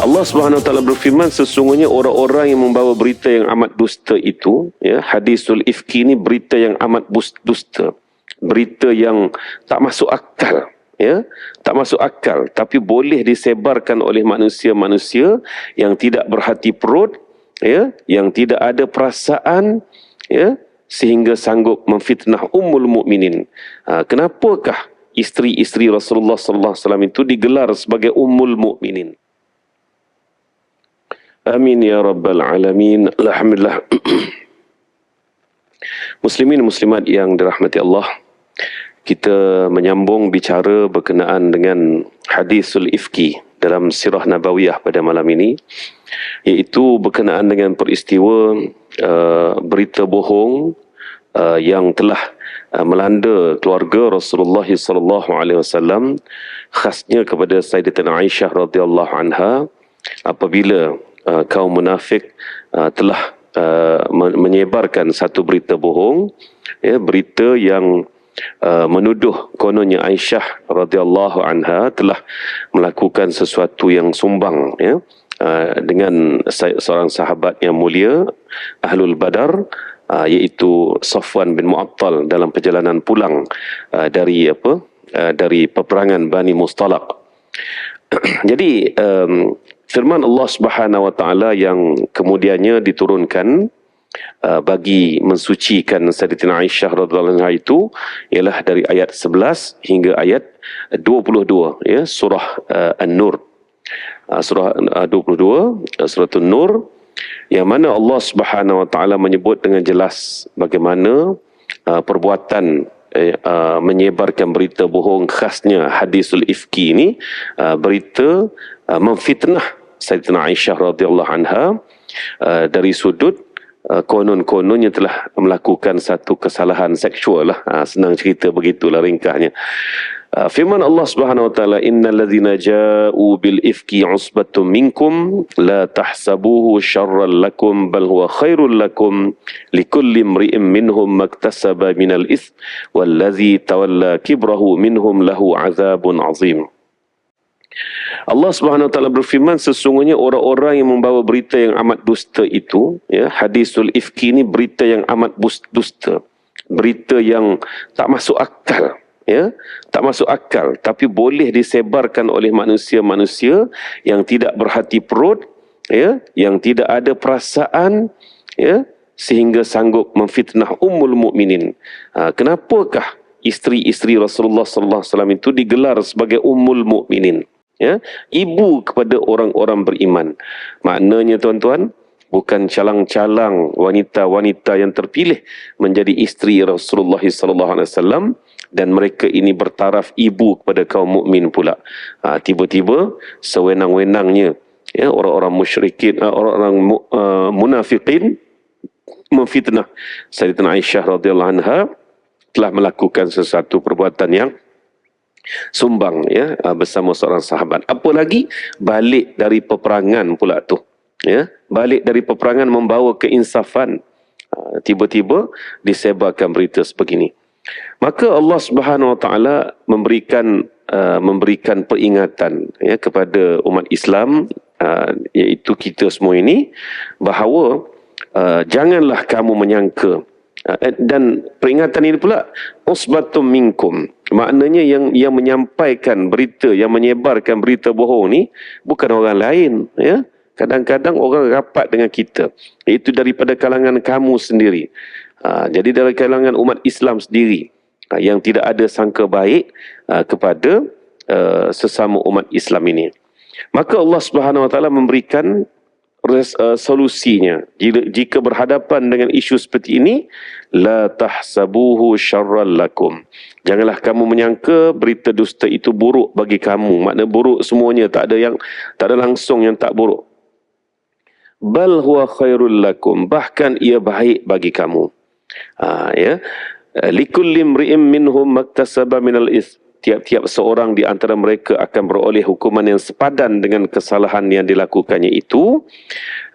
Allah Subhanahu Wa Taala berfirman, sesungguhnya orang-orang yang membawa berita yang amat dusta itu, ya, hadisul ifki ini berita yang amat dusta, berita yang tak masuk akal, ya, tak masuk akal, tapi boleh disebarkan oleh manusia-manusia yang tidak berhati perut, ya, yang tidak ada perasaan, ya, sehingga sanggup memfitnah ummul mukminin. Kenapakah isteri-isteri Rasulullah sallallahu alaihi wasallam itu digelar sebagai ummul mukminin? Amin ya rabbal alamin. Alhamdulillah. Muslimin muslimat yang dirahmati Allah, kita menyambung bicara berkenaan dengan hadisul ifki dalam sirah nabawiyah pada malam ini, iaitu berkenaan dengan peristiwa berita bohong yang telah melanda keluarga Rasulullah sallallahu alaihi wasallam, khasnya kepada Sayyidatina Aisyah radhiyallahu anha, apabila kaum munafik telah menyebarkan satu berita bohong, ya, berita yang menuduh kononnya Aisyah radhiyallahu anha telah melakukan sesuatu yang sumbang, ya, dengan seorang sahabat yang mulia Ahlul Badar, iaitu Safwan bin Mu'attal dalam perjalanan pulang dari peperangan Bani Mustalaq. Jadi firman Allah Subhanahu Wa Taala yang kemudiannya diturunkan bagi mensucikan Sayyidatina Aisyah radhiyallahu anha itu ialah dari ayat 11 hingga ayat 22, ya, surah An-Nur. Surah 22, surah An-Nur, yang mana Allah Subhanahu Wa Taala menyebut dengan jelas bagaimana perbuatan menyebarkan berita bohong, khasnya hadisul ifki ini, berita memfitnah Sayyidatina Aisyah radhiyallahu anha dari sudut konon-kononnya telah melakukan satu kesalahan seksual lah. Senang cerita, begitulah ringkasnya. Firman Allah Subhanahu Wa Taala, innal ladzina ja'u bil ifki usbatum minkum la tahsabuhu syarran lakum bal huwa khairul lakum likulli imri'in minhum maktasaba minal its wal ladzi tawalla kibrahu minhum lahu azabun azim. Allah Subhanahu Wa Taala berfirman, sesungguhnya orang-orang yang membawa berita yang amat dusta itu, ya, hadisul ifki ini berita yang amat dusta, berita yang tak masuk akal, ya, tak masuk akal, tapi boleh disebarkan oleh manusia-manusia yang tidak berhati perut, ya, yang tidak ada perasaan, ya, sehingga sanggup memfitnah ummul mukminin. Kenapakah isteri-isteri Rasulullah sallallahu alaihi wasallam itu digelar sebagai ummul mukminin, ya, ibu kepada orang-orang beriman? Maknanya tuan-tuan, bukan calang-calang wanita-wanita yang terpilih menjadi isteri Rasulullah sallallahu alaihi wasallam dan mereka ini bertaraf ibu kepada kaum mukmin pula. Tiba-tiba sewenang-wenangnya, ya, orang-orang musyrikin, orang-orang munafikin memfitnah Sayyidatina Aisyah radhiyallahu anha telah melakukan sesuatu perbuatan yang sumbang, ya, bersama seorang sahabat. Apalagi balik dari peperangan pula tu, ya, balik dari peperangan membawa keinsafan, tiba-tiba disebarkan berita sebegini. Maka Allah Subhanahu Wa Taala memberikan peringatan, ya, kepada umat Islam, iaitu kita semua ini, bahawa janganlah kamu menyangka, dan peringatan ini pula usbatum minkum, maknanya yang menyampaikan berita, yang menyebarkan berita bohong ni bukan orang lain, ya. Kadang-kadang orang rapat dengan kita, iaitu daripada kalangan kamu sendiri. Jadi dari kalangan umat Islam sendiri, yang tidak ada sangka baik kepada sesama umat Islam ini. Maka Allah Subhanahu Wa Taala memberikan solusinya. Jika berhadapan dengan isu seperti ini, la tahsabuhu syarran lakum, janganlah kamu menyangka berita dusta itu buruk bagi kamu. Makna buruk semuanya, tak ada langsung yang tak buruk. Bal huwa khairul lakum, bahkan ia baik bagi kamu. Ya, likulli imri'in minhum maktasaba minal its, tiap-tiap seorang di antara mereka akan beroleh hukuman yang sepadan dengan kesalahan yang dilakukannya itu.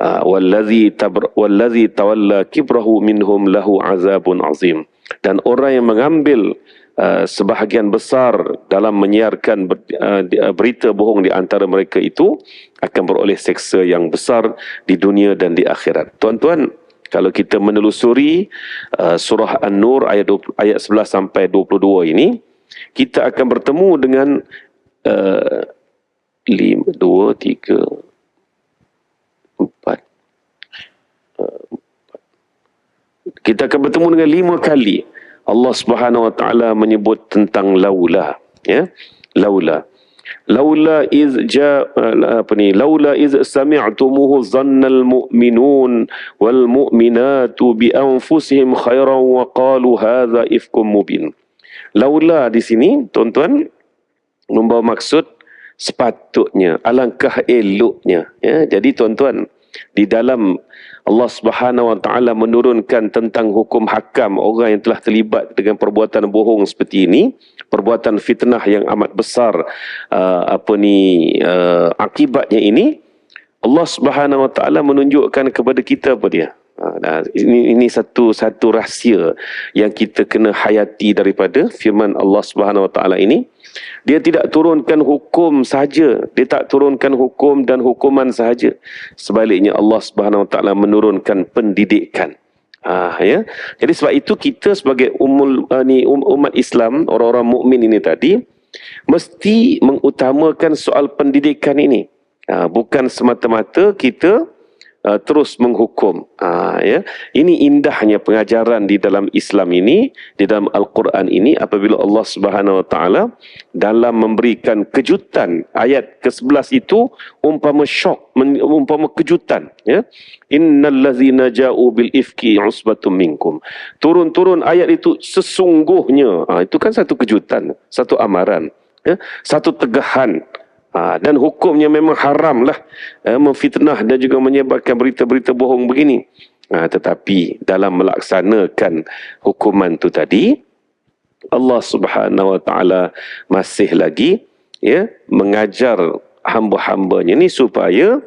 Wallazi tawalla kibrahu minhum lahu azabun azim, dan orang yang mengambil sebahagian besar dalam menyiarkan berita bohong di antara mereka itu akan beroleh seksa yang besar di dunia dan di akhirat. Tuan-tuan, kalau kita menelusuri surah An-Nur ayat 11 sampai 22 ini, kita akan bertemu dengan 5, 2, 3, 4. Kita akan bertemu dengan 5 kali Allah Subhanahu wa taala menyebut tentang laula, ya. Laula iz laula iz sami'tumuhu dhannal mu'minun wal mu'minatu bi anfusihim khairan wa qalu hadza ifkum mubin. Laula di sini, tuan-tuan, membawa maksud sepatutnya, alangkah eloknya, ya. Jadi tuan-tuan, di dalam Allah Subhanahu wa taala menurunkan tentang hukum hakam orang yang telah terlibat dengan perbuatan bohong seperti ini, perbuatan fitnah yang amat besar, akibatnya ini, Allah Subhanahu wa taala menunjukkan kepada kita apa dia? Ini satu rahsia yang kita kena hayati daripada firman Allah Subhanahu wa taala ini. Dia tidak turunkan hukum sahaja, dia tak turunkan hukum dan hukuman sahaja. Sebaliknya Allah Subhanahu wa taala menurunkan pendidikan. Ya. Jadi sebab itu kita sebagai umat Islam, orang-orang mukmin ini tadi, mesti mengutamakan soal pendidikan ini. Bukan semata-mata kita terus menghukum. Ya. Ini indahnya pengajaran di dalam Islam ini, di dalam Al-Quran ini, apabila Allah Subhanahu wa taala dalam memberikan kejutan, ayat ke-11 itu umpama syok, umpama kejutan, ya. Innal ladzina ja'u bil ifki usbatum minkum. Turun-turun ayat itu sesungguhnya. Itu kan satu kejutan, satu amaran, ya, satu tegahan. Dan hukumnya memang haram lah, memfitnah dan juga menyebarkan berita-berita bohong begini. Tetapi dalam melaksanakan hukuman itu tadi, Allah Subhanahu wa taala masih lagi, ya, mengajar hamba-hambanya ni supaya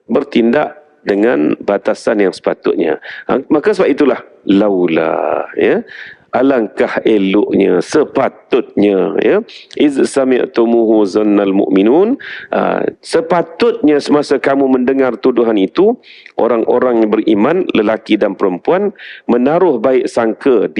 bertindak dengan batasan yang sepatutnya. Maka sebab itulah laula, ya, alangkah eloknya, sepatutnya, ya, iz sami'tumuhu zannal mu'minun, sepatutnya semasa kamu mendengar tuduhan itu, orang-orang yang beriman, lelaki dan perempuan, menaruh baik sangka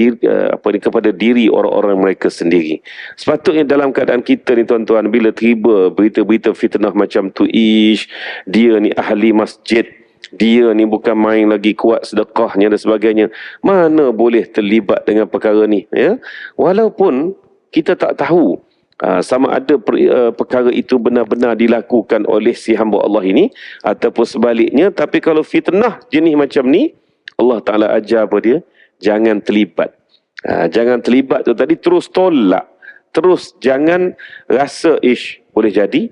kepada diri orang-orang mereka sendiri. Sepatutnya dalam keadaan kita ni, tuan-tuan, bila tiba berita-berita fitnah macam tu, dia ni ahli masjid, dia ni bukan main lagi, kuat sedekahnya dan sebagainya, mana boleh terlibat dengan perkara ni, ya? Walaupun kita tak tahu sama ada perkara itu benar-benar dilakukan oleh si hamba Allah ini ataupun sebaliknya, tapi kalau fitnah jenis macam ni, Allah Ta'ala ajar apa dia? Jangan terlibat. Jangan terlibat tu tadi, terus tolak, terus jangan rasa boleh jadi,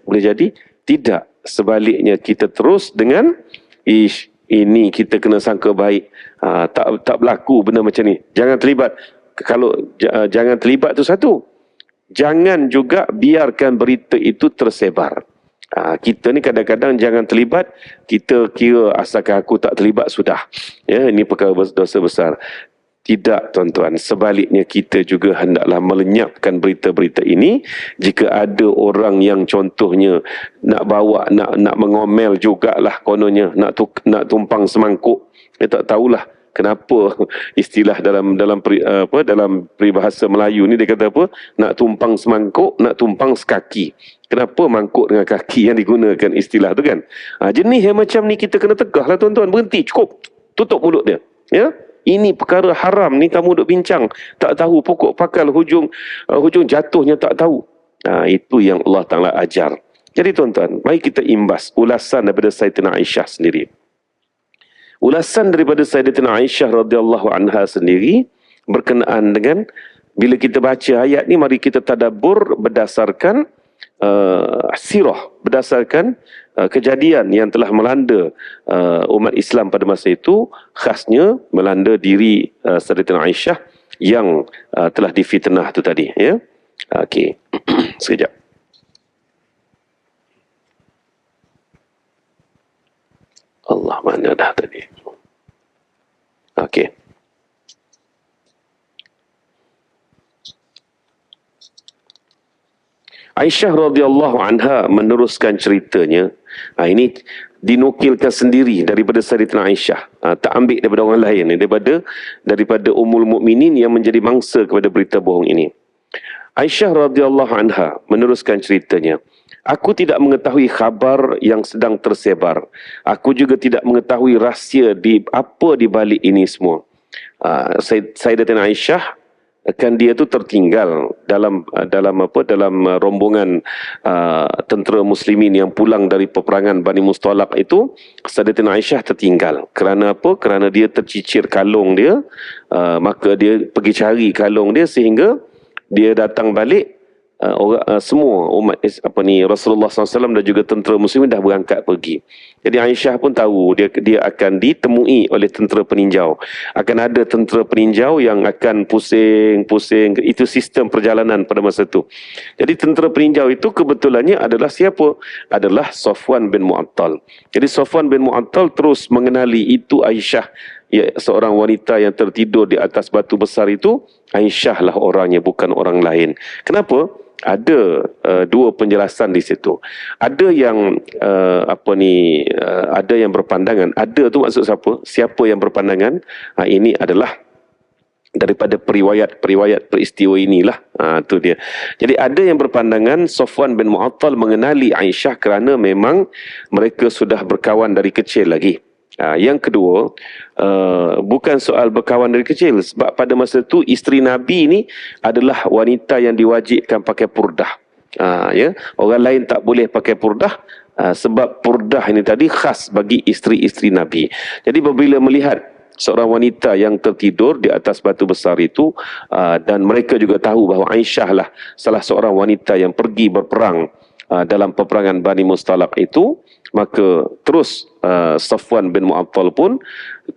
tidak. Sebaliknya kita terus dengan ini kita kena sangka baik, tak berlaku benda macam ni, jangan terlibat. Kalau jangan terlibat tu satu, jangan juga biarkan berita itu tersebar. Kita ni kadang-kadang jangan terlibat, kita kira asalkan aku tak terlibat sudah, ya, ini perkara dosa besar. Tidak, tuan-tuan, sebaliknya kita juga hendaklah melenyapkan berita-berita ini. Jika ada orang yang contohnya nak bawa, nak mengomel jugalah kononnya, nak tumpang semangkuk, tak tahulah kenapa istilah dalam peribahasa Melayu ni dia kata apa? Nak tumpang semangkuk, nak tumpang sekaki. Kenapa mangkuk dengan kaki yang digunakan istilah tu kan? Jenis yang macam ni kita kena tegahlah, tuan-tuan, berhenti, cukup, tutup mulut dia, ya. Ini perkara haram ni kamu duk bincang, tak tahu pokok pakal hujung jatuhnya tak tahu. Itu yang Allah Ta'ala ajar. Jadi tuan-tuan, mari kita imbas ulasan daripada Sayyidatina Aisyah sendiri. Ulasan daripada Sayyidatina Aisyah radhiyallahu anha sendiri berkenaan dengan, bila kita baca ayat ni, mari kita tadabbur berdasarkan sirah, berdasarkan kejadian yang telah melanda umat Islam pada masa itu, khasnya melanda diri Sayyidatina Aisyah yang telah difitnah tu tadi, ya. Okey. Sekejap. Allah, mana dah tadi? Okey. Aisyah radhiyallahu anha meneruskan ceritanya. Ini dinukilkan sendiri daripada Sayyidatina Aisyah. Tak ambil daripada orang lain, daripada Ummul Mukminin yang menjadi mangsa kepada berita bohong ini. Aisyah radhiyallahu anha meneruskan ceritanya. Aku tidak mengetahui khabar yang sedang tersebar. Aku juga tidak mengetahui rahsia apa di balik ini semua. Sayyidatina Aisyah dia tu tertinggal dalam rombongan tentera muslimin yang pulang dari peperangan Bani Mustalaq itu. Sayyidatina Aisyah tertinggal. Kerana apa? Kerana dia tercicir kalung dia, maka dia pergi cari kalung dia sehingga dia datang balik. Semua umat Rasulullah SAW dan juga tentera muslimin dah berangkat pergi. Jadi Aisyah pun tahu dia akan ditemui oleh tentera peninjau. Akan ada tentera peninjau yang akan pusing-pusing. Itu sistem perjalanan pada masa itu. Jadi tentera peninjau itu kebetulannya adalah siapa? Adalah Safwan bin Mu'attal. Jadi Safwan bin Mu'attal terus mengenali itu Aisyah, seorang wanita yang tertidur di atas batu besar itu. Aisyah lah orangnya, bukan orang lain. Kenapa? Ada dua penjelasan di situ. Ada yang ada yang berpandangan. Ada tu maksud siapa? Siapa yang berpandangan? Ini adalah daripada periwayat peristiwa inilah. Tu dia. Jadi ada yang berpandangan Safwan bin Mu'attal mengenali Aisyah kerana memang mereka sudah berkawan dari kecil lagi. Yang kedua, bukan soal berkawan dari kecil, sebab pada masa itu isteri Nabi ini adalah wanita yang diwajibkan pakai purdah. Orang lain tak boleh pakai purdah, sebab purdah ini tadi khas bagi isteri-isteri Nabi. Jadi apabila melihat seorang wanita yang tertidur di atas batu besar itu, dan mereka juga tahu bahawa Aisyah lah salah seorang wanita yang pergi berperang dalam peperangan Bani Mustalaq itu, maka terus Safwan bin Mu'attal pun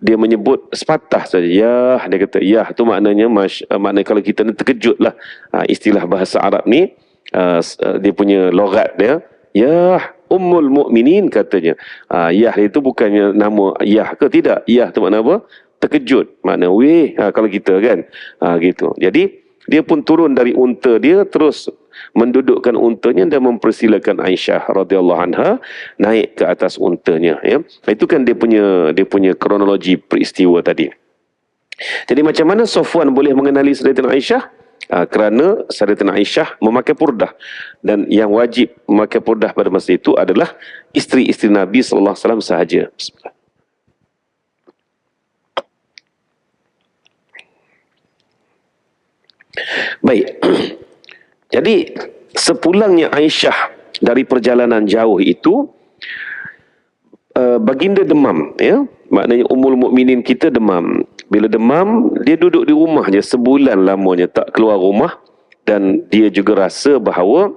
dia menyebut sepatah saja, ya, dia kata ya, tu maknanya maknanya kalau kita ni terkejut lah, istilah bahasa Arab ni, dia punya logat dia, ya Ummul Mukminin katanya. Yah itu bukannya nama Yah ke? Tidak. Yah tu makna apa? Terkejut. Makna weh, kalau kita kan. Gitu. Jadi dia pun turun dari unta dia, terus mendudukkan untanya dan mempersilakan Aisyah radhiyallahu anha naik ke atas untanya. Ya. Itu kan dia punya kronologi peristiwa tadi. Jadi macam mana Safwan boleh mengenali Sayyidatina Aisyah? Kerana Sayyidatina Aisyah memakai purdah, dan yang wajib memakai purdah pada masa itu adalah isteri-isteri Nabi sallallahu alaihi wasallam sahaja. Bismillah. Baik. Jadi sepulangnya Aisyah dari perjalanan jauh itu, baginda demam, ya. Maknanya Ummul Mukminin kita demam. Bila demam, dia duduk di rumah je sebulan lamanya, tak keluar rumah, dan dia juga rasa bahawa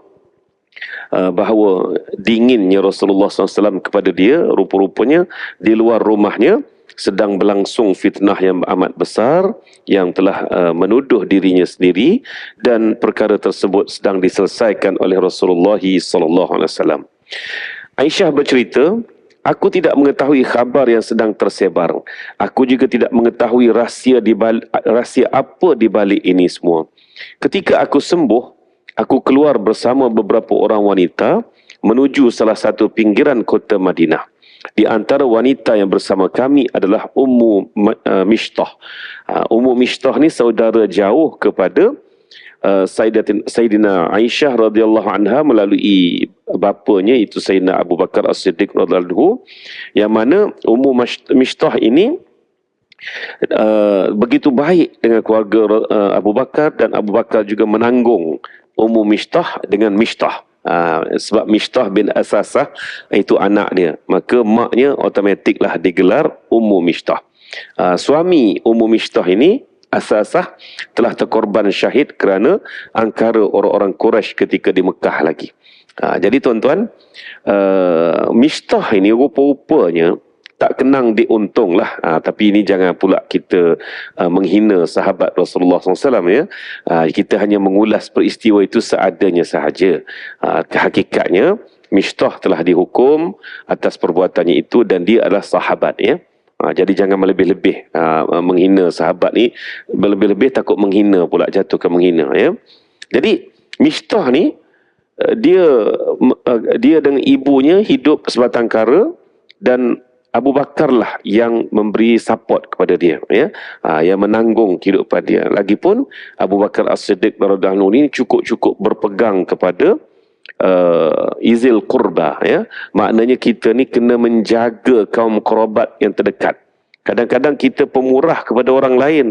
dinginnya Rasulullah SAW kepada dia. Rupa-rupanya di luar rumahnya sedang berlangsung fitnah yang amat besar yang telah menuduh dirinya sendiri, dan perkara tersebut sedang diselesaikan oleh Rasulullah SAW. Aisyah bercerita, aku tidak mengetahui khabar yang sedang tersebar. Aku juga tidak mengetahui rahsia apa di balik ini semua. Ketika aku sembuh, aku keluar bersama beberapa orang wanita menuju salah satu pinggiran kota Madinah. Di antara wanita yang bersama kami adalah Ummu Mishtah. Ummu Mishtah ni saudara jauh kepada Sayyidina Aisyah radhiyallahu anha melalui bapanya, itu Sayyidina Abu Bakar As-Siddiq radhiyallahu anhu, yang mana Ummu Mishtah ini begitu baik dengan keluarga Abu Bakar, dan Abu Bakar juga menanggung Ummu Mishtah dengan Mishtah. Sebab Mishtah bin Asasah itu anak dia, maka maknya automatiklah digelar Ummu Mishtah. Suami Ummu Mishtah ini, Asasah, telah terkorban syahid kerana angkara orang-orang Quraisy ketika di Mekah lagi. Jadi tuan-tuan, Mishtah ini rupa-rupanya tak kenang diuntung lah. Tapi ini jangan pula kita menghina sahabat Rasulullah SAW, ya. Kita hanya mengulas peristiwa itu seadanya sahaja. Hakikatnya Mishtah telah dihukum atas perbuatannya itu, dan dia adalah sahabat, ya. Jadi jangan melebih-lebih menghina sahabat ni, berlebih-lebih takut menghina pula, jatuh ke menghina, ya. Jadi Mishtah ni dia dengan ibunya hidup sebatang kara, dan Abu Bakar lah yang memberi support kepada dia, ya, yang menanggung kehidupan dia. Lagipun Abu Bakar As-Siddiq radhiyallahu anhu ini cukup berpegang kepada izil qurba, ya. Maknanya kita ni kena menjaga kaum kerabat yang terdekat. Kadang-kadang kita pemurah kepada orang lain,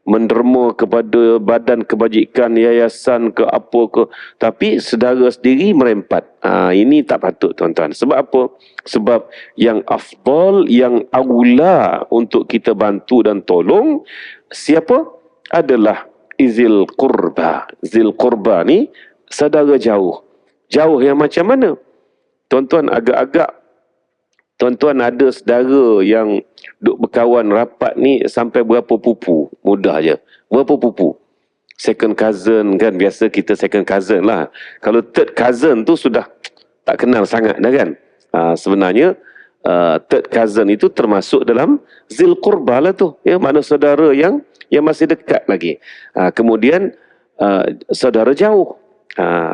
menderma kepada badan kebajikan, yayasan ke apa ke, tapi saudara sendiri merempat. Ini tak patut, tuan-tuan. Sebab apa? Sebab yang afdal, yang aula untuk kita bantu dan tolong siapa? Adalah izil qurba. Zil qurba ni saudara jauh. Jauh yang macam mana? Tuan-tuan, agak-agak tuan-tuan ada saudara yang duk berkawan rapat ni sampai berapa pupu? Mudah je. Berapa pupu? Second cousin kan, biasa kita second cousin lah. Kalau third cousin tu sudah tak kenal sangat dah kan. Sebenarnya third cousin itu termasuk dalam zil qurba lah tu. Ya, mana saudara yang masih dekat lagi. Kemudian saudara jauh.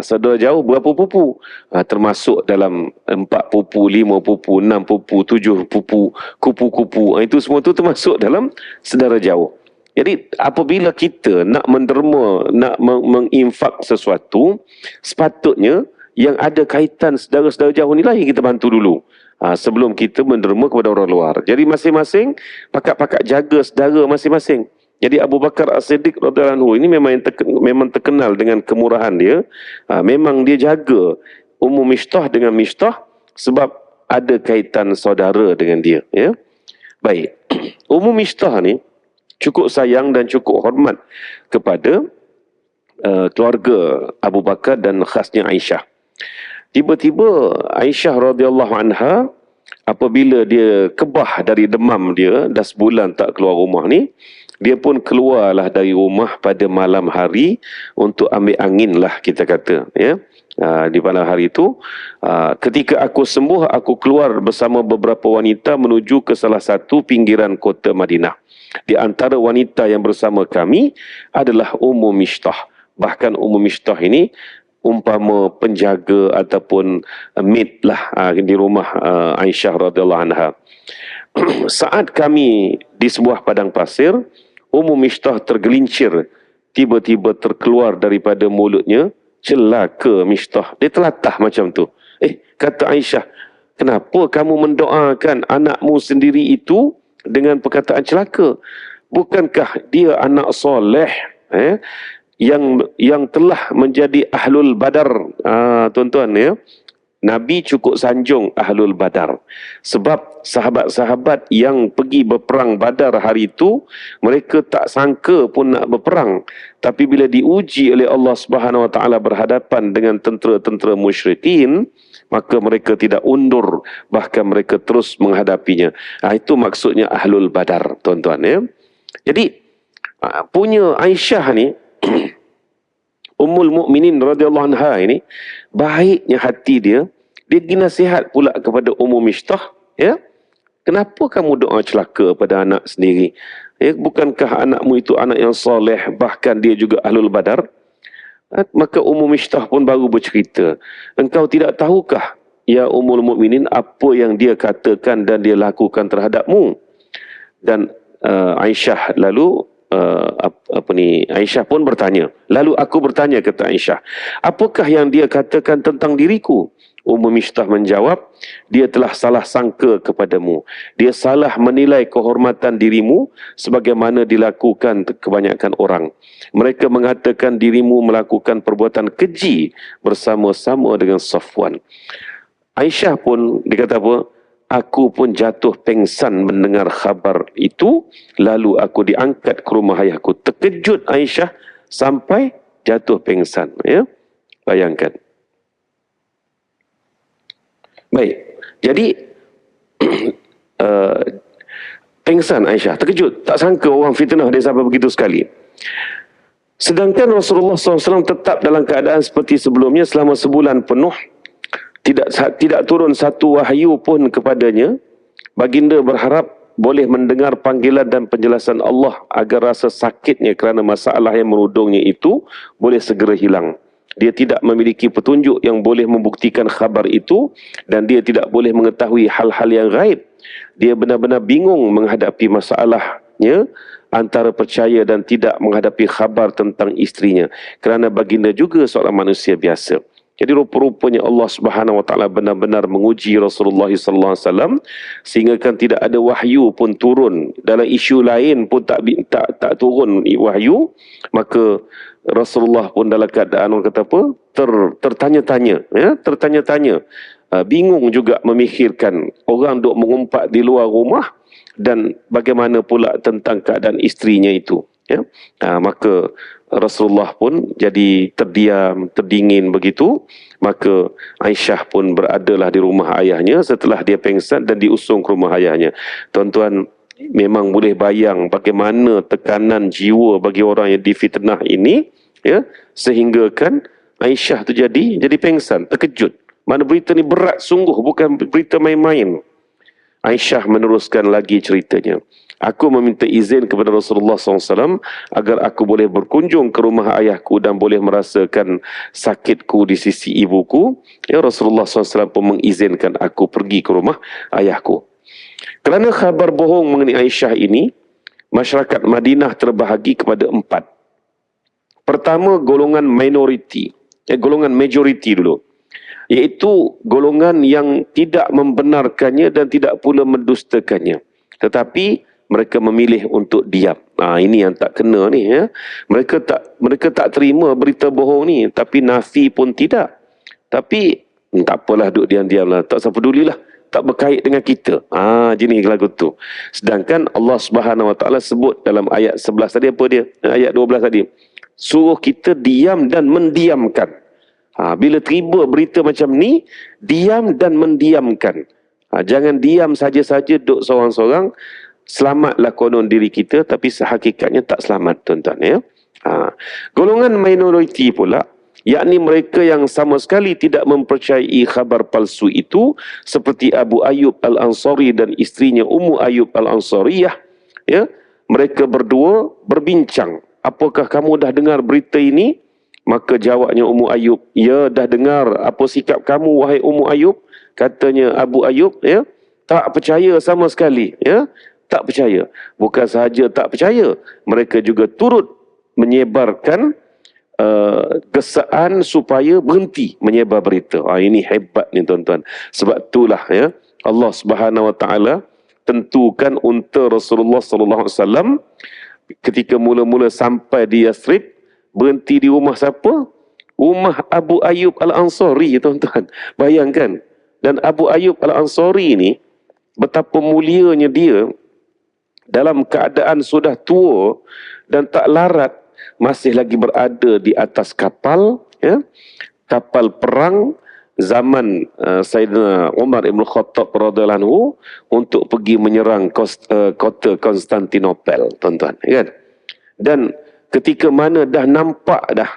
Saudara jauh berapa pupu? Termasuk dalam 4 pupu, 5 pupu, 6 pupu, 7 pupu, kupu-kupu. Itu semua tu termasuk dalam saudara jauh. Jadi apabila kita nak menderma, nak menginfak sesuatu, sepatutnya yang ada kaitan saudara-saudara jauh ni lah yang kita bantu dulu. Sebelum kita menderma kepada orang luar. Jadi masing-masing pakat-pakat jaga saudara masing-masing. Jadi Abu Bakar As-Siddiq radhiyallahu anhu ini memang terkenal dengan kemurahan dia. Memang dia jaga Ummu Mistah dengan Mistah sebab ada kaitan saudara dengan dia. Ya? Baik. Ummu Mistah ni cukup sayang dan cukup hormat kepada keluarga Abu Bakar dan khasnya Aisyah. Tiba-tiba Aisyah radhiyallahu anha apabila dia kebah dari demam dia, dah sebulan tak keluar rumah ni, dia pun keluarlah dari rumah pada malam hari untuk ambil angin lah kita kata. Ya. Di malam hari itu, ketika aku sembuh, aku keluar bersama beberapa wanita menuju ke salah satu pinggiran kota Madinah. Di antara wanita yang bersama kami adalah Ummu Mistah. Bahkan Ummu Mistah ini umpama penjaga ataupun maid lah di rumah Aisyah radhiyallahu anha. Saat kami di sebuah padang pasir, Ummu Mistah tergelincir, tiba-tiba terkeluar daripada mulutnya, celaka Mistah. Dia telatah macam tu. Kata Aisyah, kenapa kamu mendoakan anakmu sendiri itu dengan perkataan celaka? Bukankah dia anak soleh yang telah menjadi ahlul badar? Tuan-tuan ya, Nabi cukup sanjung ahlul badar. Sebab sahabat-sahabat yang pergi berperang badar hari itu, mereka tak sangka pun nak berperang. Tapi bila diuji oleh Allah Subhanahu Wa Taala berhadapan dengan tentera-tentera musyrikin, maka mereka tidak undur, bahkan mereka terus menghadapinya. Itu maksudnya ahlul badar, tuan-tuan ya. Jadi punya Aisyah ni Ummul Mukminin radhiyallahu anha ini, baiknya hati dia pergi nasihat pula kepada Ummu Mistah, ya. Kenapa kamu doa celaka pada anak sendiri? Ya, bukankah anakmu itu anak yang soleh, bahkan dia juga ahlul badar? Maka Ummu Mistah pun baru bercerita, engkau tidak tahukah ya Ummul Mukminin apa yang dia katakan dan dia lakukan terhadapmu? Dan Aisyah lalu Aisyah pun bertanya. Lalu aku bertanya, kata Aisyah, apakah yang dia katakan tentang diriku? Ummu Mistah menjawab, dia telah salah sangka kepadamu. Dia salah menilai kehormatan dirimu sebagaimana dilakukan kebanyakan orang. Mereka mengatakan dirimu melakukan perbuatan keji bersama-sama dengan Safwan. Aisyah pun dikata apa? Aku pun jatuh pengsan mendengar khabar itu, lalu aku diangkat ke rumah ayahku. Terkejut Aisyah sampai jatuh pengsan. Ya? Bayangkan. Baik, jadi pengsan Aisyah, terkejut. Tak sangka orang fitnah dia sampai begitu sekali. Sedangkan Rasulullah SAW tetap dalam keadaan seperti sebelumnya selama sebulan penuh. Tidak turun satu wahyu pun kepadanya. Baginda berharap boleh mendengar panggilan dan penjelasan Allah agar rasa sakitnya kerana masalah yang menudungnya itu boleh segera hilang. dia tidak memiliki petunjuk yang boleh membuktikan khabar itu, dan dia tidak boleh mengetahui hal-hal yang gaib. Dia benar-benar bingung menghadapi masalahnya antara percaya dan tidak menghadapi khabar tentang isterinya, kerana baginda juga seorang manusia biasa. Jadi rupa-rupanya Allah Subhanahu Wa Taala benar-benar menguji Rasulullah sallallahu alaihi wasallam, sehingga kan tidak ada wahyu pun turun, dalam isu lain pun tak turun wahyu. Maka Rasulullah pun dalam keadaan orang kata apa, tertanya-tanya, ya, tertanya-tanya, bingung juga memikirkan orang duk mengumpat di luar rumah, dan bagaimana pula tentang keadaan isterinya itu, ya. Maka Rasulullah pun jadi terdiam, terdingin begitu. Maka Aisyah pun beradalah di rumah ayahnya setelah dia pengsan dan diusung ke rumah ayahnya. Tuan-tuan, memang boleh bayang bagaimana tekanan jiwa bagi orang yang difitnah ini, ya, sehingga kan Aisyah tu jadi pengsan, terkejut. Mana berita ni berat sungguh, bukan berita main-main. Aisyah meneruskan lagi ceritanya. Aku meminta izin kepada Rasulullah SAW agar aku boleh berkunjung ke rumah ayahku dan boleh merasakan sakitku di sisi ibuku. Ya, Rasulullah SAW pun mengizinkan aku pergi ke rumah ayahku. Kerana khabar bohong mengenai Aisyah ini, masyarakat Madinah terbahagi kepada 4. Pertama, golongan minoriti, golongan majoriti dulu, iaitu golongan yang tidak membenarkannya dan tidak pula mendustakannya, tetapi mereka memilih untuk diam. Ini yang tak kena ni, ya. Mereka tak terima berita bohong ni, tapi nafi pun tidak. Tapi tak apalah, duduk diam-diam lah, tak pedulilah, tak berkait dengan kita. Jenis lagu tu. Sedangkan Allah Subhanahu Wa Taala sebut dalam ayat 11 tadi, apa dia? Ayat 12 tadi, suruh kita diam dan mendiamkan. Bila terima berita macam ni, diam dan mendiamkan. Jangan diam saja-saja duduk seorang-seorang. Selamatlah konon diri kita, tapi sehakikatnya tak selamat, tuan-tuan, ya. Golongan minoriti pula, yakni mereka yang sama sekali tidak mempercayai khabar palsu itu, seperti Abu Ayyub Al-Ansari dan isterinya Ummu Ayyub Al-Ansariyah, ya. Mereka berdua berbincang, apakah kamu dah dengar berita ini? Maka jawabnya Ummu Ayyub, ya, dah dengar. Apa sikap kamu, wahai Ummu Ayyub? Katanya Abu Ayyub, ya, tak percaya sama sekali, ya. Tak percaya. Bukan sahaja tak percaya, mereka juga turut menyebarkan gesaan supaya berhenti menyebar berita. Ini hebat ni, tuan-tuan. Sebab itulah, ya, Allah Subhanahu Wa Taala tentukan unta Rasulullah sallallahu alaihi wasallam ketika mula-mula sampai di Yathrib, berhenti di rumah siapa? Rumah Abu Ayyub Al-Ansari, tuan-tuan. Bayangkan. Dan Abu Ayyub Al-Ansari ni, betapa mulianya dia, dalam keadaan sudah tua dan tak larat, masih lagi berada di atas kapal, ya, kapal perang zaman Sayyidina Umar Ibn Khattab radhiyallahu anhu, untuk pergi menyerang kota Konstantinopel, tuan-tuan, kan? Dan ketika mana dah nampak dah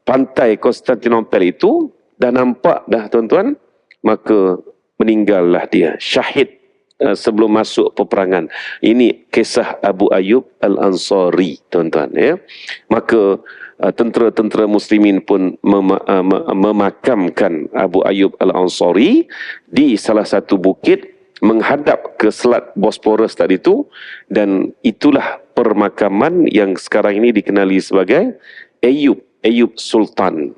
pantai Konstantinopel itu, dah nampak dah, tuan-tuan, maka meninggallah dia, syahid sebelum masuk peperangan. Ini kisah Abu Ayyub Al-Ansari, tuan-tuan, ya. Maka tentera-tentera muslimin pun memakamkan Abu Ayyub Al-Ansari di salah satu bukit menghadap ke Selat Bosporus tadi itu, dan itulah permakaman yang sekarang ini dikenali sebagai Ayyub Sultan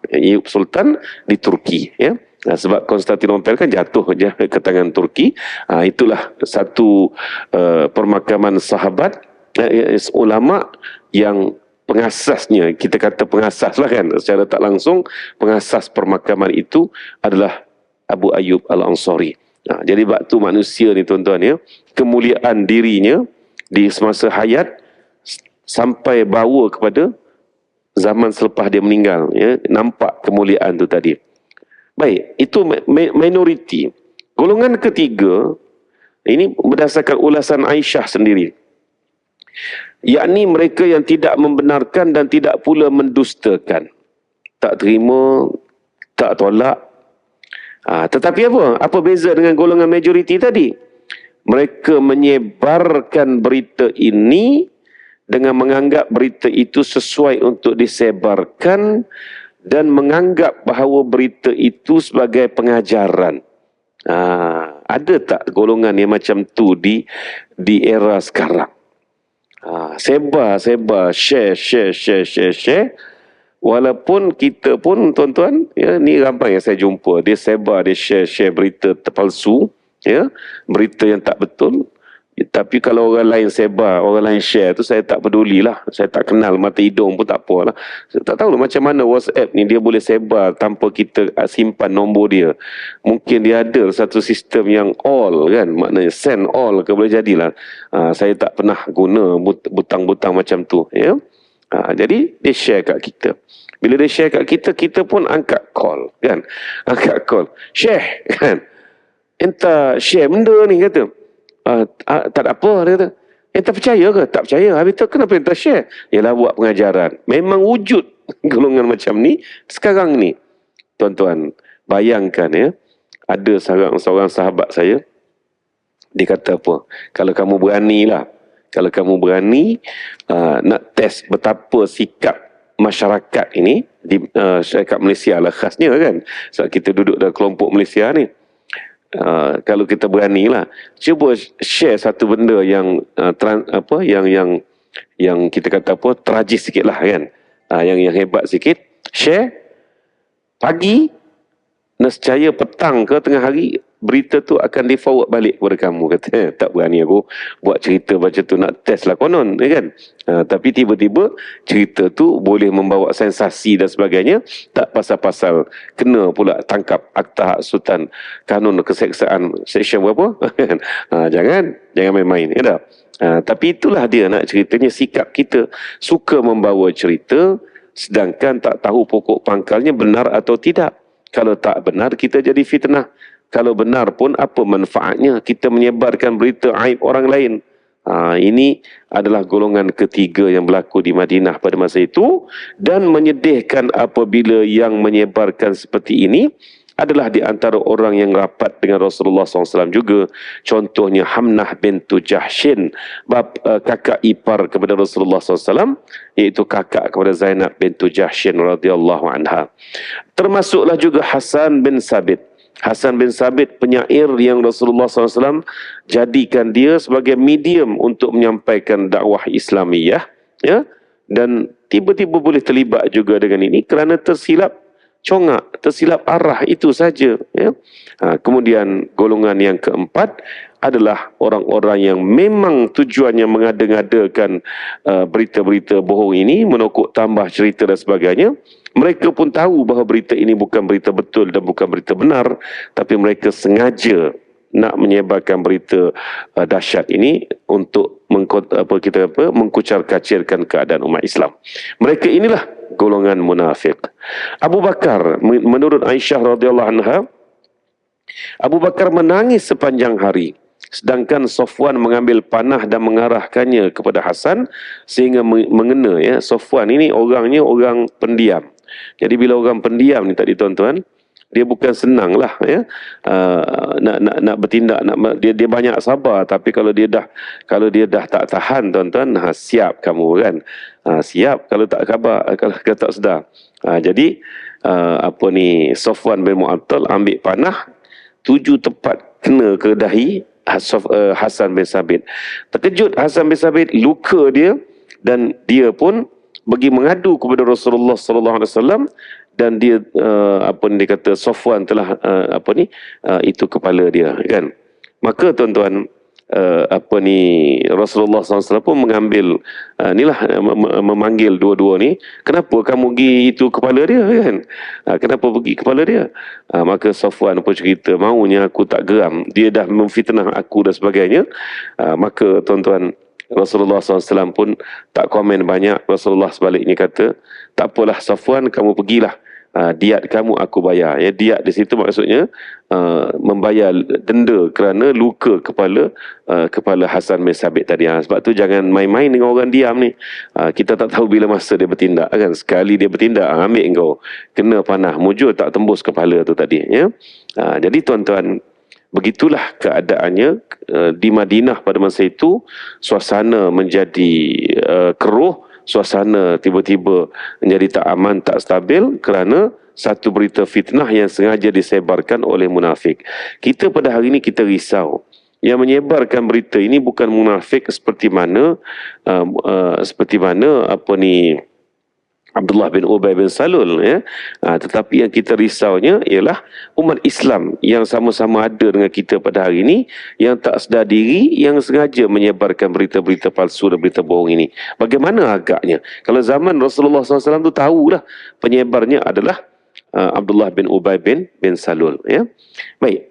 di Turki, ya. Sebab Konstantinopel kan jatuh je ke tangan Turki. Itulah satu permakaman sahabat, ulama yang pengasasnya, kita kata pengasas lah kan, secara tak langsung pengasas permakaman itu adalah Abu Ayyub Al-Ansari. Jadi waktu manusia ni, tuan-tuan, ya, kemuliaan dirinya di semasa hayat sampai bawa kepada zaman selepas dia meninggal, ya, nampak kemuliaan tu tadi. Baik, itu minoriti. Golongan ketiga, ini berdasarkan ulasan Aisyah sendiri, yakni mereka yang tidak membenarkan dan tidak pula mendustakan. Tak terima, tak tolak. Tetapi apa beza dengan golongan majoriti tadi? Mereka menyebarkan berita ini dengan menganggap berita itu sesuai untuk disebarkan dan menganggap bahawa berita itu sebagai pengajaran. Ada tak golongan yang macam tu di era sekarang? Sebar, share. Walaupun kita pun, tuan-tuan, ya, ni ramai yang saya jumpa, dia sebar, dia share berita palsu, ya, berita yang tak betul. Tapi kalau orang lain sebar, orang lain share tu, saya tak pedulilah. Saya tak kenal mata hidung pun tak apalah. Saya tak tahu macam mana WhatsApp ni dia boleh sebar tanpa kita simpan nombor dia. Mungkin dia ada satu sistem yang all kan, maknanya send all ke boleh jadilah. Saya tak pernah guna butang-butang macam tu, ya. Jadi dia share kat kita. Bila dia share kat kita, kita pun angkat call kan. Angkat call. Share kan. Entah share benda ni kata. Tak ada apa dia kata. Entah percaya ke? Tak percaya. Habis tu kenapa entah share? Ialah buat pengajaran. Memang wujud golongan macam ni sekarang ni. Tuan-tuan, bayangkan ya. Ada seorang sahabat saya. Dia kata apa? Kalau kamu beranilah. Kalau kamu berani nak test betapa sikap masyarakat ini di syarikat Malaysia lah khasnya kan. Sebab kita duduk dalam kelompok Malaysia ni. Kalau kita beranilah, cuba share satu benda yang yang kita kata apa, tragis sikit lah kan. Yang hebat sikit, share pagi, nescaya petang ke tengah hari berita tu akan di-forward balik kepada kamu. Kata, tak berani aku buat cerita macam tu, nak test lah konon, kan? Tapi tiba-tiba cerita tu boleh membawa sensasi dan sebagainya, tak pasal-pasal kena pula tangkap Akta Hak Sultan Kanun Keseksaan seksyen berapa? Jangan main-main, ya tak? Tapi itulah dia nak ceritanya, sikap kita suka membawa cerita sedangkan tak tahu pokok pangkalnya benar atau tidak. Kalau tak benar, kita jadi fitnah. Kalau benar pun, apa manfaatnya kita menyebarkan berita aib orang lain? Ini adalah golongan ketiga yang berlaku di Madinah pada masa itu, dan menyedihkan apabila yang menyebarkan seperti ini adalah di antara orang yang rapat dengan Rasulullah SAW juga. Contohnya Hamnah bintu Jahshin, kakak ipar kepada Rasulullah SAW, iaitu kakak kepada Zainab bintu Jahshin radhiyallahu anha. Termasuklah juga Hasan bin Sabit. Hasan bin Sabit, penyair yang Rasulullah SAW jadikan dia sebagai medium untuk menyampaikan dakwah Islamiyah, ya, dan tiba-tiba boleh terlibat juga dengan ini kerana tersilap congak, tersilap arah itu saja, ya. Kemudian golongan yang keempat adalah orang-orang yang memang tujuannya mengada-ngadakan berita-berita bohong ini, menokok tambah cerita dan sebagainya. Mereka pun tahu bahawa berita ini bukan berita betul dan bukan berita benar, tapi mereka sengaja nak menyebarkan berita dahsyat ini untuk mengkucar-kacirkan keadaan umat Islam. Mereka inilah golongan munafik. Abu Bakar, menurut Aisyah radhiyallahu anha, Abu Bakar menangis sepanjang hari, sedangkan Safwan mengambil panah dan mengarahkannya kepada Hasan sehingga mengena, ya. Safwan ini orangnya orang pendiam. Jadi bila orang pendiam ni tadi, tuan-tuan, dia bukan senang lah, ya, nak bertindak, dia banyak sabar, tapi kalau dia dah tak tahan, tuan-tuan, siap kamu kan, siap kalau tak khabar, kalau tak sedar. Jadi Safwan bin Mu'attal ambil panah, 7 tepat kena ke dahi Hasan bin Sabit. Terkejut Hasan bin Sabit, luka dia, dan dia pun pergi mengadu kepada Rasulullah sallallahu alaihi wasallam, dan dia dia kata Safwan telah itu kepala dia, kan. Maka tuan-tuan, Rasulullah SAW pun mengambil memanggil dua-dua ni, kenapa kamu pergi itu kepala dia, kan? Kenapa pergi kepala dia? Maka Safwan pun cerita, maunya aku tak geram, dia dah memfitnah aku dan sebagainya. Maka tuan-tuan, Rasulullah SAW pun tak komen banyak. Rasulullah sebaliknya kata, tak apalah Safwan, kamu pergilah, diat kamu aku bayar. Ya, diat di situ maksudnya membayar denda kerana luka kepala Hasan bin Sabit tadi. Sebab tu jangan main-main dengan orang diam ni. Kita tak tahu bila masa dia bertindak, kan. Sekali dia bertindak, ambil engkau kena panah, mujur tak tembus kepala tu tadi, ya. Jadi tuan-tuan, Begitulah keadaannya di Madinah pada masa itu. Suasana menjadi keruh, suasana tiba-tiba menjadi tak aman, tak stabil kerana satu berita fitnah yang sengaja disebarkan oleh munafik. Kita pada hari ini kita risau. Yang menyebarkan berita ini bukan munafik seperti mana Abdullah bin Ubay bin Salul, ya. Tetapi yang kita risaunya ialah umat Islam yang sama-sama ada dengan kita pada hari ini, yang tak sedar diri, yang sengaja menyebarkan berita-berita palsu dan berita bohong ini. Bagaimana agaknya? Kalau zaman Rasulullah SAW tu tahulah penyebarnya adalah Abdullah bin Ubay bin Salul. Ya. Baik.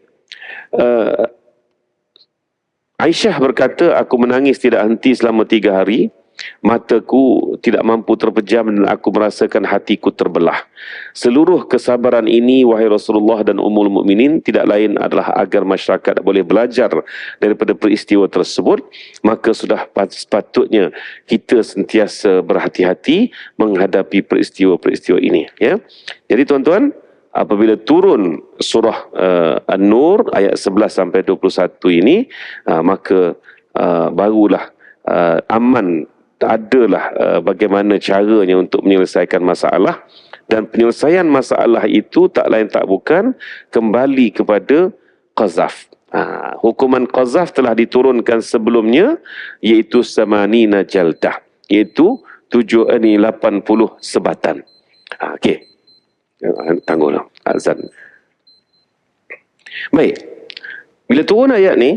Aisyah berkata, aku menangis tidak henti selama 3 hari. Mataku tidak mampu terpejam dan aku merasakan hatiku terbelah. Seluruh kesabaran ini, wahai Rasulullah dan Ummul Mukminin, tidak lain adalah agar masyarakat boleh belajar daripada peristiwa tersebut. Maka sudah sepatutnya kita sentiasa berhati-hati menghadapi peristiwa-peristiwa ini. Ya. Jadi tuan-tuan, apabila turun surah An-Nur ayat 11 sampai 21 ini, maka barulah aman, adalah bagaimana caranya untuk menyelesaikan masalah. Dan penyelesaian masalah itu tak lain tak bukan kembali kepada qazaf. Hukuman qazaf telah diturunkan sebelumnya, iaitu samanina jaldah, iaitu 80 sebatan. Okey, tangguhlah azan. Baik, bila turun ayat ni,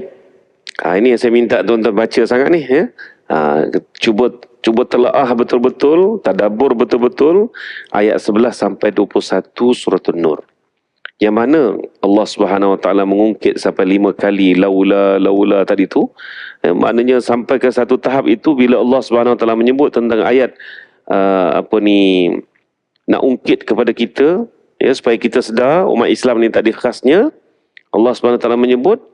ini yang saya minta tuan-tuan baca sangat ni, ya. Cuba telaah betul-betul, tadabbur betul-betul ayat 11 sampai 21 surah An-Nur. Yang mana Allah Subhanahu Wa Taala mengungkit sampai 5 kali laula tadi tu. Maknanya sampai ke satu tahap itu bila Allah Subhanahu Wa Taala menyebut tentang ayat nak ungkit kepada kita, ya, supaya kita sedar umat Islam ni tak ada khasnya. Allah Subhanahu Wa Taala menyebut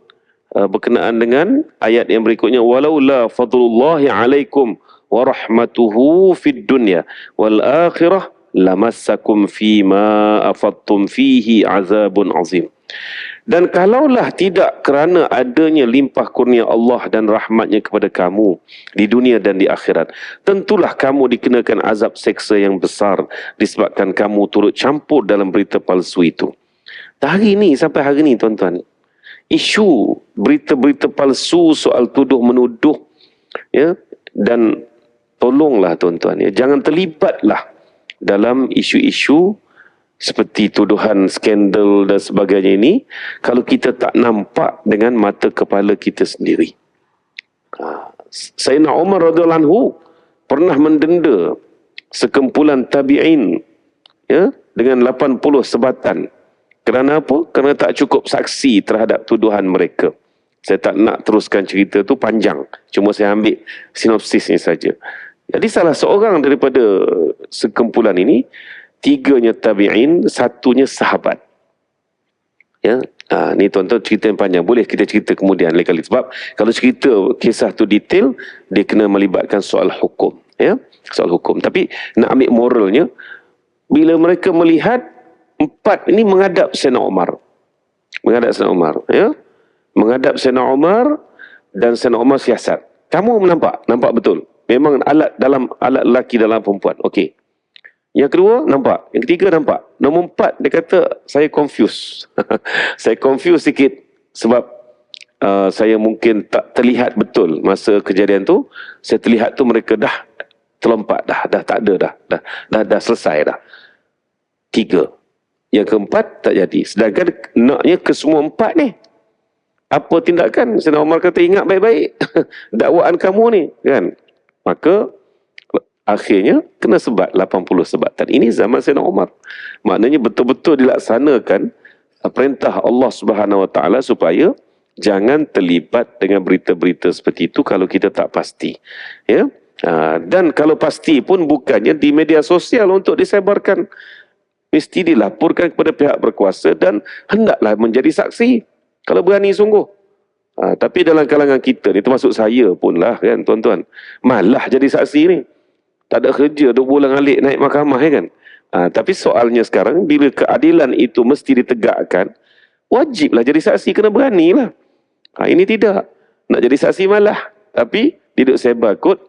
berkenaan dengan ayat yang berikutnya, walaula fadlullahi alaikum wa rahmatuhu fid dunya wal akhirah lamassakum fima afattum fihi azabun azim. Dan kalaulah tidak kerana adanya limpah kurnia Allah dan rahmatnya kepada kamu di dunia dan di akhirat, tentulah kamu dikenakan azab seksa yang besar disebabkan kamu turut campur dalam berita palsu itu. Hari ini, sampai hari ini tuan-tuan, isu berita-berita palsu soal tuduh menuduh, ya, dan tolonglah tuan-tuan, ya, jangan terlibatlah dalam isu-isu seperti tuduhan skandal dan sebagainya ini kalau kita tak nampak dengan mata kepala kita sendiri. Sayyidina Umar radhiyallahu anhu pernah mendenda sekumpulan tabi'in, ya, dengan 80 sebatan. Kerana apa? Kerana tak cukup saksi terhadap tuduhan mereka. Saya tak nak teruskan cerita tu, panjang. Cuma saya ambil sinopsisnya saja. Jadi salah seorang daripada sekumpulan ini, 3-nya tabi'in, 1-nya sahabat. Ya, ni tuan-tuan cerita yang panjang. Boleh kita cerita kemudian lain kali. Sebab kalau cerita kisah tu detail, dia kena melibatkan soal hukum. Ya, soal hukum. Tapi nak ambil moralnya, bila mereka melihat 4 ini menghadap Sayyidina Umar. Menghadap Sayyidina Umar, ya. Menghadap Sayyidina Umar dan Sayyidina Umar siasat. Kamu nampak? Nampak betul. Memang alat lelaki dalam perempuan. Okey. Yang kedua, nampak. Yang ketiga, nampak. Nombor 4, dia kata, saya confused. Saya confused sikit sebab saya mungkin tak terlihat betul masa kejadian tu. Saya terlihat tu mereka dah terlompat, dah tak ada dah selesai dah. 3. Yang keempat tak jadi. Sedangkan naknya ke semua 4 ni. Apa tindakan? Sayyidina Umar kata, ingat baik-baik dakwaan kamu ni, kan? Maka akhirnya kena sebat 80 sebatan. Ini zaman Sayyidina Umar. Maknanya betul-betul dilaksanakan perintah Allah Subhanahu Wa Taala supaya jangan terlibat dengan berita-berita seperti itu kalau kita tak pasti. Ya. Dan kalau pasti pun bukannya di media sosial untuk disebarkan. Mesti dilaporkan kepada pihak berkuasa dan hendaklah menjadi saksi kalau berani sungguh. Tapi dalam kalangan kita ni, termasuk saya pun lah, kan tuan-tuan, malah jadi saksi ni. Tak ada kerja 2 bulan alik naik mahkamah, kan. Tapi soalnya sekarang bila keadilan itu mesti ditegakkan, wajiblah jadi saksi, kena beranilah. Ini tidak. Nak jadi saksi malah, tapi duduk sebar kod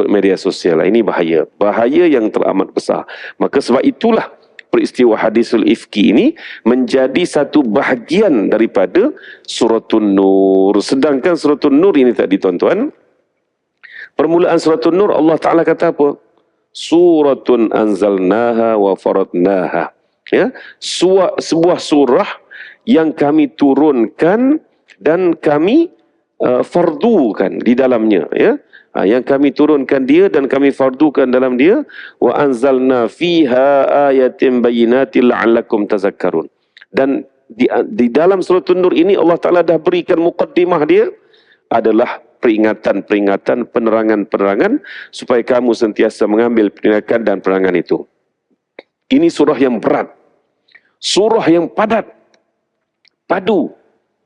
media sosial. Ini bahaya. Bahaya yang teramat besar. Maka sebab itulah peristiwa hadisul ifki ini menjadi satu bahagian daripada Suratun Nur. Sedangkan Suratun Nur ini tadi tuan-tuan, permulaan Suratun Nur Allah Ta'ala kata apa? Suratun anzalnaha wa faradnaha. Ya, sebuah surah yang kami turunkan dan kami fardukan di dalamnya, ya. Yang kami turunkan dia dan kami fardukan dalam dia, wa anzalna fiha ayatin bayyinatin la'allakum tazakkarun. Dan di dalam surah An-Nur ini Allah Ta'ala dah berikan muqaddimah dia adalah peringatan-peringatan, penerangan-penerangan supaya kamu sentiasa mengambil tindakan dan penerangan itu. Ini surah yang berat, surah yang padat, padu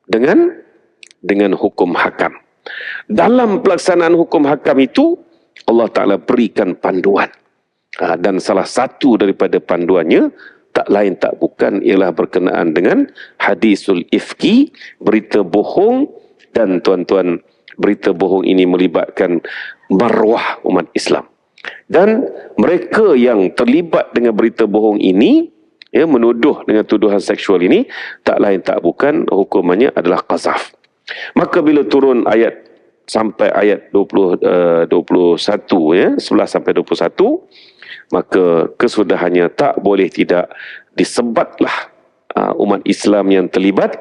dengan hukum hakam. Dalam pelaksanaan hukum hakam itu Allah Ta'ala berikan panduan. Dan salah satu daripada panduannya tak lain tak bukan ialah berkenaan dengan hadisul ifki, berita bohong. Dan tuan-tuan, berita bohong ini melibatkan maruah umat Islam. Dan mereka yang terlibat dengan berita bohong ini, ya, menuduh dengan tuduhan seksual ini, tak lain tak bukan hukumannya adalah qazaf. Maka bila turun ayat sampai ayat 21, ya, 11 sampai 21, maka kesudahannya tak boleh tidak disebatlah umat Islam yang terlibat,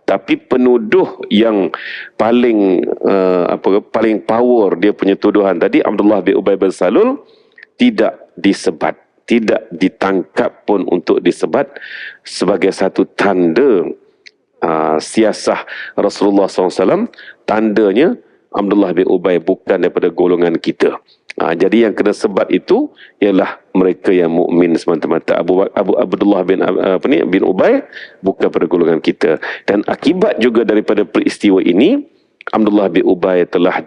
tapi penuduh yang paling paling power dia punya tuduhan tadi, Abdullah bin Ubay bin Salul, tidak disebat, tidak ditangkap pun untuk disebat sebagai satu tanda siasah Rasulullah SAW. Tandanya Abdullah bin Ubay bukan daripada golongan kita. Jadi yang kena sebat itu ialah mereka yang mukmin semata-mata. Abdullah bin Ubay bukan pada golongan kita. Dan akibat juga daripada peristiwa ini, Abdullah bin Ubay telah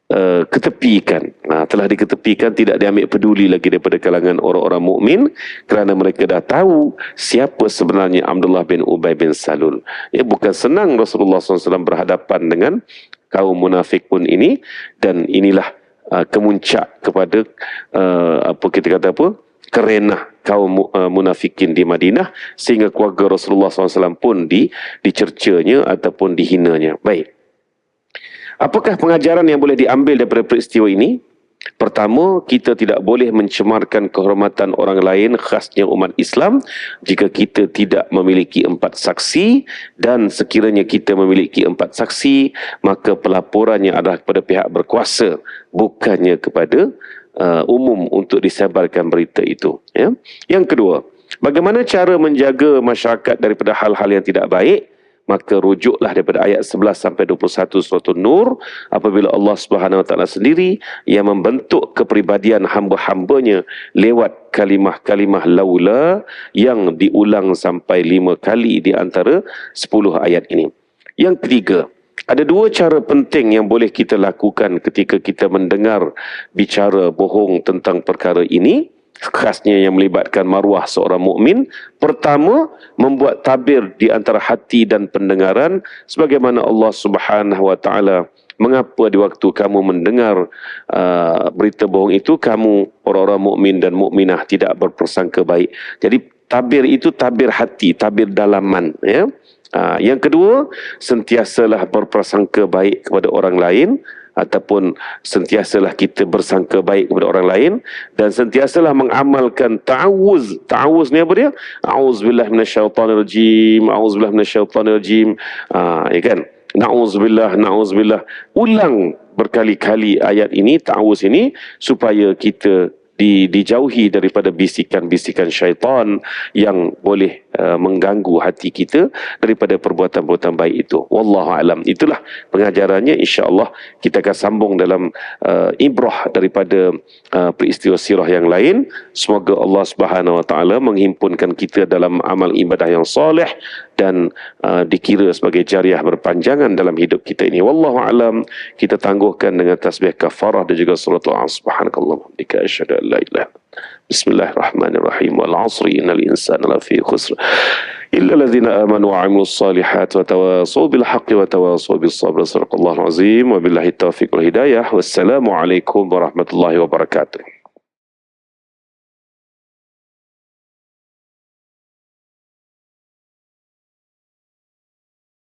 diketepikan, telah diketepikan, tidak diambil peduli lagi daripada kalangan orang-orang mukmin, kerana mereka dah tahu siapa sebenarnya Abdullah bin Ubay bin Salul. Ya, bukan senang Rasulullah SAW berhadapan dengan kaum munafik pun ini, dan inilah kemuncak kepada kerenah kaum munafikin di Madinah, sehingga keluarga Rasulullah SAW pun dicercanya ataupun dihinanya. Baik. Apakah pengajaran yang boleh diambil daripada peristiwa ini? Pertama, kita tidak boleh mencemarkan kehormatan orang lain, khasnya umat Islam, jika kita tidak memiliki 4 saksi. Dan sekiranya kita memiliki 4 saksi, maka pelaporannya adalah kepada pihak berkuasa, bukannya kepada umum untuk disebarkan berita itu. Ya. Yang kedua, bagaimana cara menjaga masyarakat daripada hal-hal yang tidak baik? Maka rujuklah daripada ayat 11 sampai 21 surah An-Nur, apabila Allah Subhanahu Wa Taala sendiri yang membentuk kepribadian hamba-hambanya lewat kalimah-kalimah laula yang diulang sampai 5 kali di antara 10 ayat ini. Yang ketiga, ada 2 cara penting yang boleh kita lakukan ketika kita mendengar bicara bohong tentang perkara ini, khasnya yang melibatkan maruah seorang mukmin. Pertama, membuat tabir di antara hati dan pendengaran, sebagaimana Allah Subhanahu Wa Taala, mengapa di waktu kamu mendengar berita bohong itu, kamu orang-orang mukmin dan mukminah tidak berprasangka baik. Jadi tabir itu tabir hati, tabir dalaman, ya. Yang kedua, sentiasalah berprasangka baik kepada orang lain, ataupun sentiasalah kita bersangka baik kepada orang lain, dan sentiasalah mengamalkan ta'awuz. Ta'awuz ni apa dia? A'udzubillahi minasyaitanirrajim, a'udzubillahi minasyaitanirrajim. Ya kan? Na'udzubillah, na'udzubillah. Ulang berkali-kali ayat ini, ta'awuz ini, supaya kita dijauhi daripada bisikan-bisikan syaitan yang boleh mengganggu hati kita daripada perbuatan-perbuatan baik itu. Wallahu alam. Itulah pengajarannya. InsyaAllah kita akan sambung dalam ibrah daripada peristiwa sirah yang lain. Semoga Allah Subhanahu Wa Taala menghimpunkan kita dalam amal ibadah yang soleh dan dikira sebagai jariah berpanjangan dalam hidup kita ini. Wallahu alam. Kita tangguhkan dengan tasbih kafarah dan juga suratul Asr. Subhanakallah wa bihamdika asyhadu an la ilaha illa anta. Bismillahirrahmanirrahim. Wal 'asri innal insana lafi khusr. إلا الذين آمنوا وعملوا الصالحات وتواصوا بالحق وتواصوا بالصبر. صدق الله العظيم وبالله التوفيق والهداية والسلام عليكم ورحمة الله وبركاته.